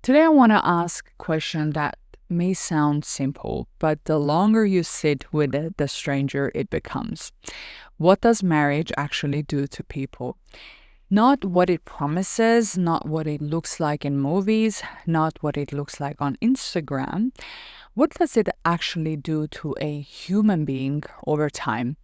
Today, I want to ask a question that may sound simple, but the longer you sit with it, the stranger it becomes. What does marriage actually do to people? Not what it promises, not what it looks like in movies, not what it looks like on Instagram. What does it actually do to a human being over time?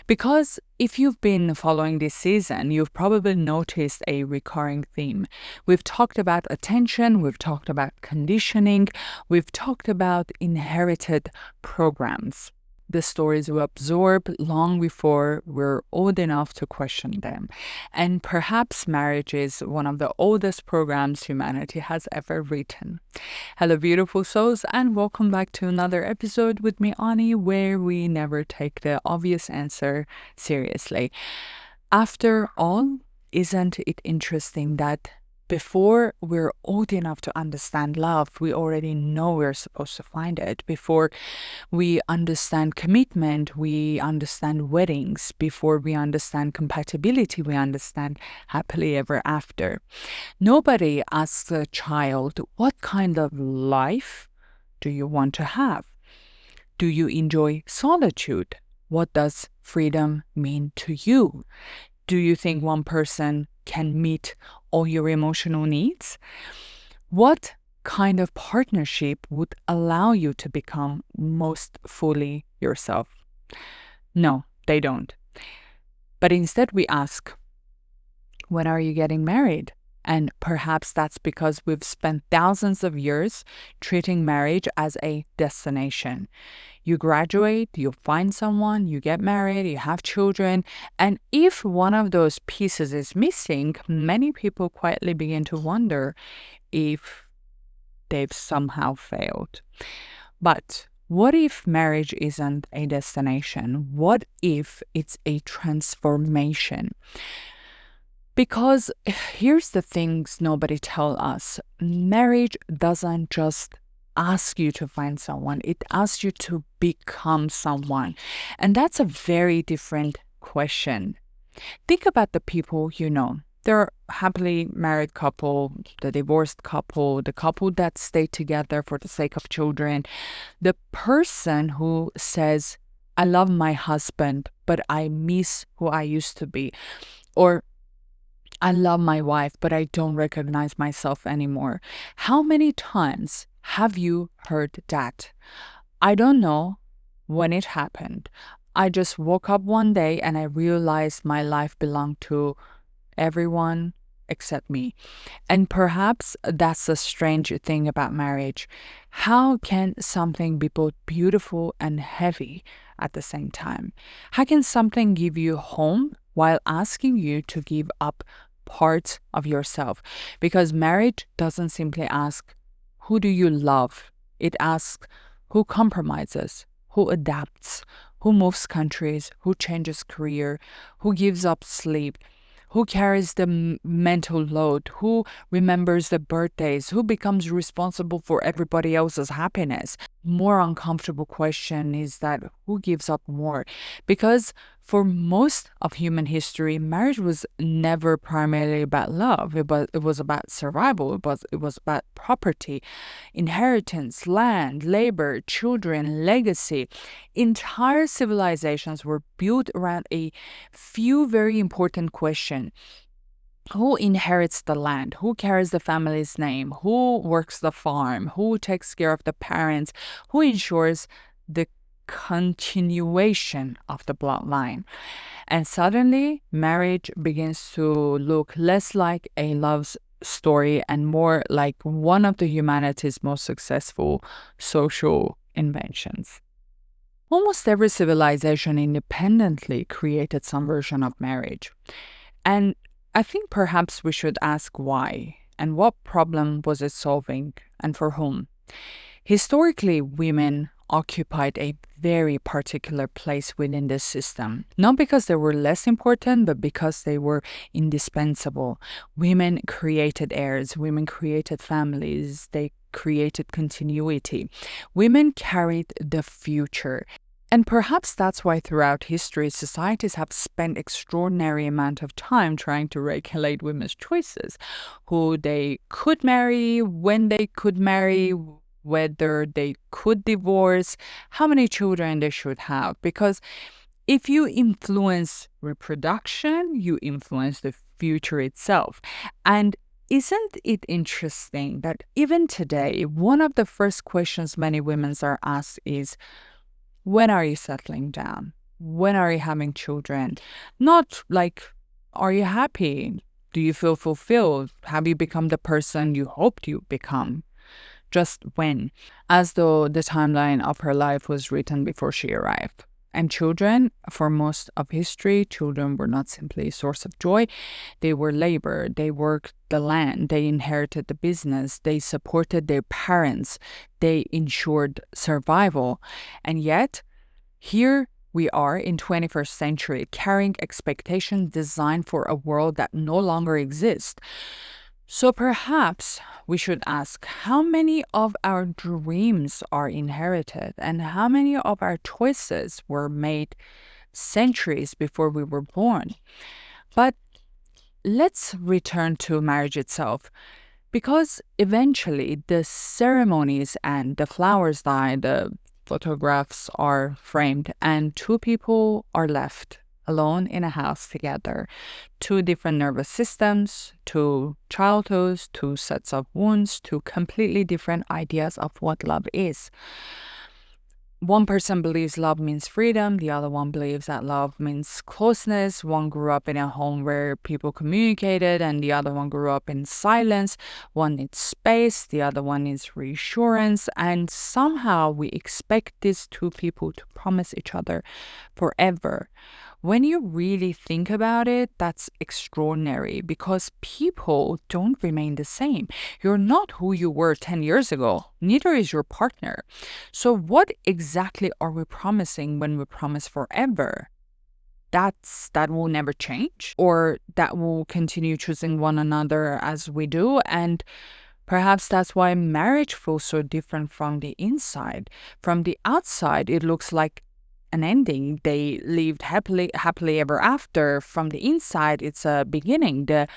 Because if you've been following this season, you've probably noticed a recurring theme. We've talked about attention, we've talked about conditioning, we've talked about inherited programs. The stories we absorb long before we're old enough to question them. And perhaps marriage is one of the oldest programs humanity has ever written. Hello, beautiful souls, and welcome back to another episode with me, Ani, where we never take the obvious answer seriously. After all, isn't it interesting that before we're old enough to understand love, we already know we're supposed to find it. Before we understand commitment, we understand weddings. Before we understand compatibility, we understand happily ever after. Nobody asks a child, what kind of life do you want to have? Do you enjoy solitude? What does freedom mean to you? Do you think one person can meet all your emotional needs? What kind of partnership would allow you to become most fully yourself? No, they don't. But instead, we ask, when are you getting married? And perhaps that's because we've spent thousands of years treating marriage as a destination. You graduate, you find someone, you get married, you have children, and if one of those pieces is missing, many people quietly begin to wonder if they've somehow failed. But what if marriage isn't a destination? What if it's a transformation? Because here's the things nobody tell us. Marriage doesn't just ask you to find someone. It asks you to become someone. And that's a very different question. Think about the people you know. They're happily married couple, the divorced couple, the couple that stayed together for the sake of children, the person who says, I love my husband, but I miss who I used to be. Or I love my wife, but I don't recognize myself anymore. How many times have you heard that? I don't know when it happened. I just woke up one day and I realized my life belonged to everyone except me. And perhaps that's the strange thing about marriage. How can something be both beautiful and heavy at the same time? How can something give you home while asking you to give up parts of yourself? Because marriage doesn't simply ask, who do you love? It asks, who compromises? Who adapts? Who moves countries? Who changes career? Who gives up sleep? Who carries the mental load? Who remembers the birthdays? Who becomes responsible for everybody else's happiness? More uncomfortable question is that who gives up more? Because for most of human history, marriage was never primarily about love. It was about survival. It was about property, inheritance, land, labor, children, legacy. Entire civilizations were built around a few very important questions. Who inherits the land? Who carries the family's name? Who works the farm? Who takes care of the parents? Who ensures the continuation of the bloodline? And suddenly, marriage begins to look less like a love story and more like one of the humanity's most successful social inventions. Almost every civilization independently created some version of marriage. And I think perhaps we should ask why and what problem was it solving and for whom. Historically, women occupied a very particular place within this system, not because they were less important, but because they were indispensable. Women created heirs, women created families, they created continuity. Women carried the future. And perhaps that's why throughout history, societies have spent extraordinary amount of time trying to regulate women's choices, who they could marry, when they could marry, whether they could divorce, how many children they should have. Because if you influence reproduction, you influence the future itself. And isn't it interesting that even today, one of the first questions many women are asked is, when are you settling down? When are you having children? Not like, are you happy? Do you feel fulfilled? Have you become the person you hoped you become? Just when, as though the timeline of her life was written before she arrived. And children, for most of history, children were not simply a source of joy. They were labor. They worked the land. They inherited the business. They supported their parents. They ensured survival. And yet, here we are in 21st century, carrying expectations designed for a world that no longer exists. So perhaps we should ask, how many of our dreams are inherited and how many of our choices were made centuries before we were born? But let's return to marriage itself, because eventually the ceremonies and the flowers die, the photographs are framed, and two people are left alone in a house together. Two different nervous systems, two childhoods, two sets of wounds, two completely different ideas of what love is. One person believes love means freedom. The other one believes that love means closeness. One grew up in a home where people communicated, and the other one grew up in silence. One needs space. The other one needs reassurance. And somehow we expect these two people to promise each other forever. When you really think about it, that's extraordinary, because people don't remain the same. You're not who you were 10 years ago. Neither is your partner. So what exactly are we promising when we promise forever? That will never change, or that will continue choosing one another as we do. And perhaps that's why marriage feels so different from the inside. From the outside, it looks like an ending. They lived happily ever after. From the inside, it's a beginning. The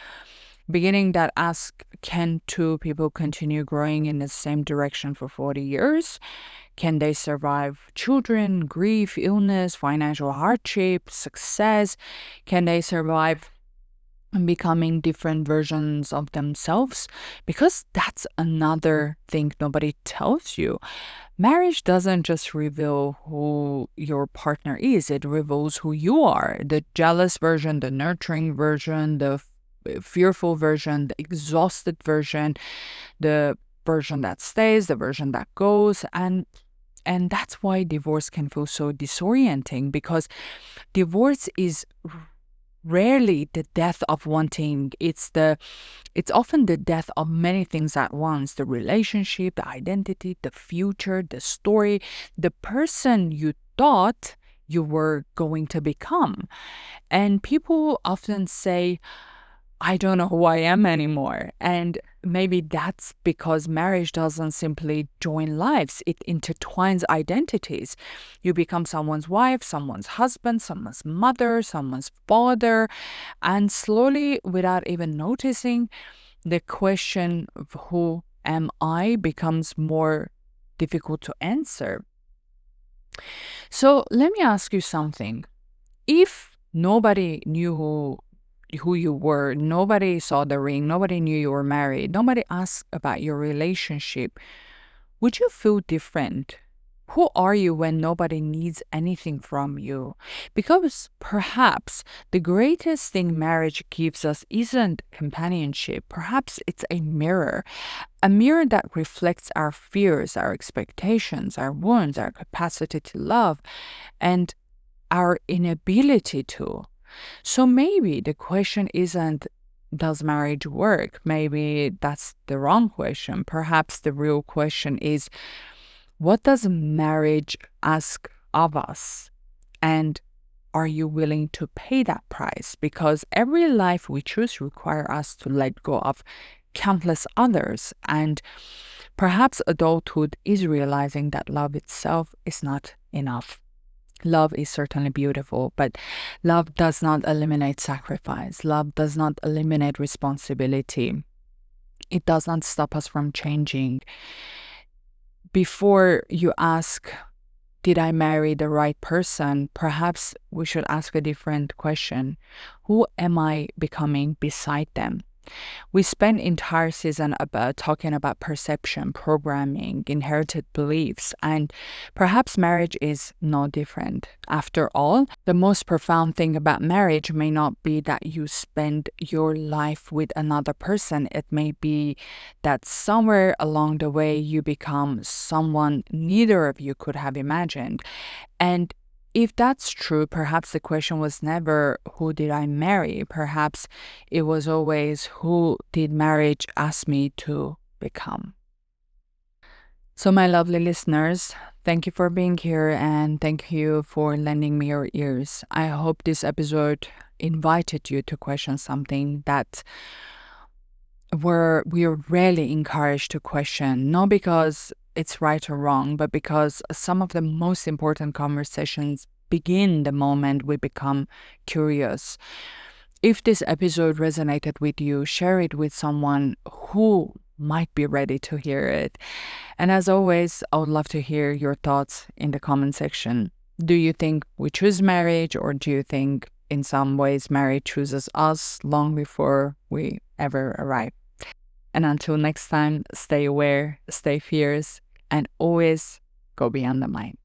beginning that asks, can two people continue growing in the same direction for 40 years? Can they survive children, grief, illness, financial hardship, success? Can they survive becoming different versions of themselves? Because that's another thing nobody tells you. Marriage doesn't just reveal who your partner is, it reveals who you are. The jealous version, the nurturing version, the fearful version, the exhausted version, the version that stays, the version that goes. And that's why divorce can feel so disorienting, because divorce is rarely the death of one thing. It's often the death of many things at once: the relationship, the identity, the future, the story, the person you thought you were going to become. And people often say, I don't know who I am anymore. And maybe that's because marriage doesn't simply join lives, it intertwines identities. You become someone's wife, someone's husband, someone's mother, someone's father. And slowly, without even noticing, the question of who am I becomes more difficult to answer. So let me ask you something. If nobody knew who you were, nobody saw the ring, nobody knew you were married, nobody asked about your relationship, would you feel different? Who are you when nobody needs anything from you? Because perhaps the greatest thing marriage gives us isn't companionship. Perhaps it's a mirror that reflects our fears, our expectations, our wounds, our capacity to love, and our inability to. So maybe the question isn't, does marriage work? Maybe that's the wrong question. Perhaps the real question is, what does marriage ask of us? And are you willing to pay that price? Because every life we choose requires us to let go of countless others. And perhaps adulthood is realizing that love itself is not enough. Love is certainly beautiful, but love does not eliminate sacrifice. Love does not eliminate responsibility. It does not stop us from changing. Before you ask, did I marry the right person? Perhaps we should ask a different question. Who am I becoming beside them? We spent entire season talking about perception, programming, inherited beliefs, and perhaps marriage is no different. After all, the most profound thing about marriage may not be that you spend your life with another person. It may be that somewhere along the way you become someone neither of you could have imagined. And if that's true, perhaps the question was never, who did I marry? Perhaps it was always, who did marriage ask me to become? So, my lovely listeners, thank you for being here and thank you for lending me your ears. I hope this episode invited you to question something that we are rarely encouraged to question, not because it's right or wrong, but because some of the most important conversations begin the moment we become curious. If this episode resonated with you, share it with someone who might be ready to hear it. And as always, I would love to hear your thoughts in the comment section. Do you think we choose marriage, or do you think in some ways marriage chooses us long before we ever arrive? And until next time, stay aware, stay fierce, and always go beyond the mind.